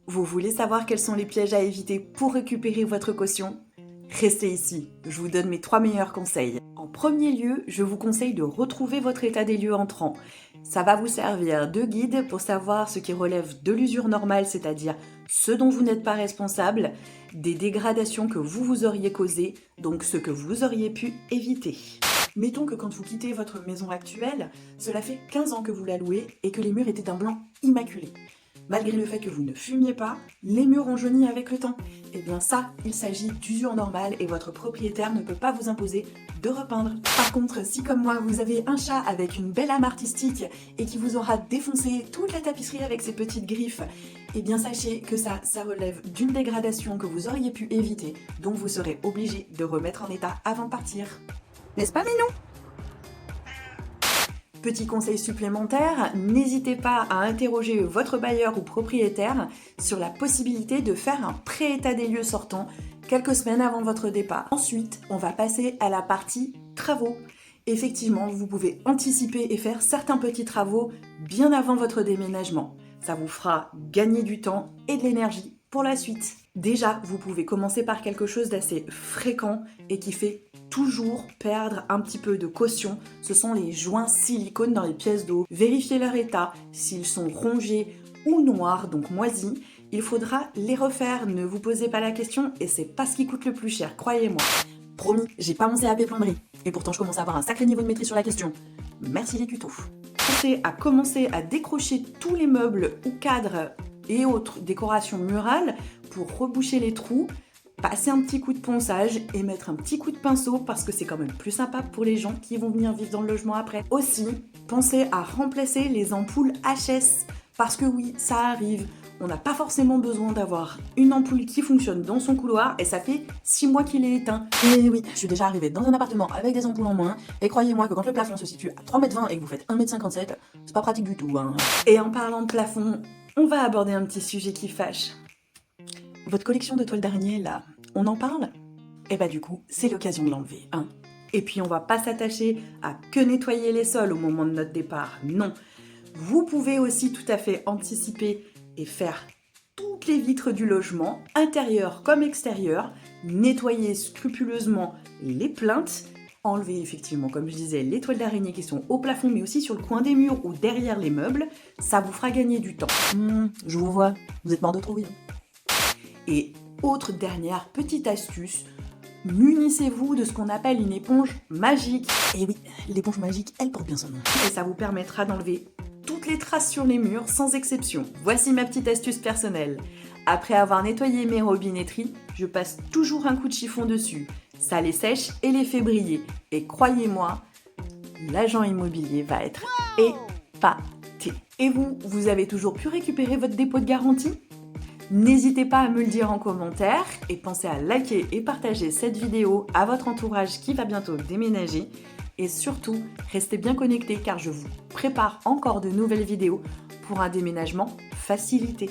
Vous voulez savoir quels sont les pièges à éviter pour récupérer votre caution? Restez ici, je vous donne mes 3 meilleurs conseils. En premier lieu, je vous conseille de retrouver votre état des lieux entrant. Ça va vous servir de guide pour savoir ce qui relève de l'usure normale, c'est-à-dire ce dont vous n'êtes pas responsable, des dégradations que vous auriez causées, donc ce que vous auriez pu éviter. Mettons que quand vous quittez votre maison actuelle, cela fait 15 ans que vous la louez et que les murs étaient d'un blanc immaculé. Malgré le fait que vous ne fumiez pas, les murs ont jauni avec le temps. Et bien ça, il s'agit d'usure normale et votre propriétaire ne peut pas vous imposer de repeindre. Par contre, si comme moi, vous avez un chat avec une belle âme artistique et qui vous aura défoncé toute la tapisserie avec ses petites griffes, eh bien sachez que ça relève d'une dégradation que vous auriez pu éviter, donc vous serez obligé de remettre en état avant de partir. N'est-ce pas, Minou? Petit conseil supplémentaire, n'hésitez pas à interroger votre bailleur ou propriétaire sur la possibilité de faire un pré-état des lieux sortant quelques semaines avant votre départ. Ensuite, on va passer à la partie travaux. Effectivement, vous pouvez anticiper et faire certains petits travaux bien avant votre déménagement. Ça vous fera gagner du temps et de l'énergie pour la suite. Déjà, vous pouvez commencer par quelque chose d'assez fréquent et qui fait toujours perdre un petit peu de caution. Ce sont les joints silicone dans les pièces d'eau. Vérifiez leur état, s'ils sont rongés ou noirs, donc moisis. Il faudra les refaire, ne vous posez pas la question et c'est pas ce qui coûte le plus cher, croyez-moi. Promis, j'ai pas mon CAP plomberie et pourtant je commence à avoir un sacré niveau de maîtrise sur la question. Merci les tutos. Pensez à commencer à décrocher tous les meubles ou cadres et autres décorations murales pour reboucher les trous, passer un petit coup de ponçage et mettre un petit coup de pinceau parce que c'est quand même plus sympa pour les gens qui vont venir vivre dans le logement après. Aussi, pensez à remplacer les ampoules HS parce que oui, ça arrive. On n'a pas forcément besoin d'avoir une ampoule qui fonctionne dans son couloir et ça fait 6 mois qu'il est éteint. Et oui, je suis déjà arrivée dans un appartement avec des ampoules en moins et croyez-moi que quand le plafond se situe à 3,20 m et que vous faites 1,57 m, c'est pas pratique du tout. Hein. Et en parlant de plafond, on va aborder un petit sujet qui fâche. Votre collection de toiles d'araignée là, on en parle? Et bah du coup, c'est l'occasion de l'enlever, hein. Et puis on va pas s'attacher à que nettoyer les sols au moment de notre départ, non. Vous pouvez aussi tout à fait anticiper et faire toutes les vitres du logement, intérieures comme extérieures, nettoyer scrupuleusement les plinthes, enlever effectivement, comme je disais, les toiles d'araignée qui sont au plafond, mais aussi sur le coin des murs ou derrière les meubles, ça vous fera gagner du temps. Je vous vois, vous êtes mort de trouille. Et autre dernière petite astuce, munissez-vous de ce qu'on appelle une éponge magique. Et oui, l'éponge magique, elle porte bien son nom. Et ça vous permettra d'enlever toutes les traces sur les murs, sans exception. Voici ma petite astuce personnelle. Après avoir nettoyé mes robinetteries, je passe toujours un coup de chiffon dessus. Ça les sèche et les fait briller. Et croyez-moi, l'agent immobilier va être épaté. Et vous, vous avez toujours pu récupérer votre dépôt de garantie ? N'hésitez pas à me le dire en commentaire et pensez à liker et partager cette vidéo à votre entourage qui va bientôt déménager. Et surtout, restez bien connectés car je vous prépare encore de nouvelles vidéos pour un déménagement facilité.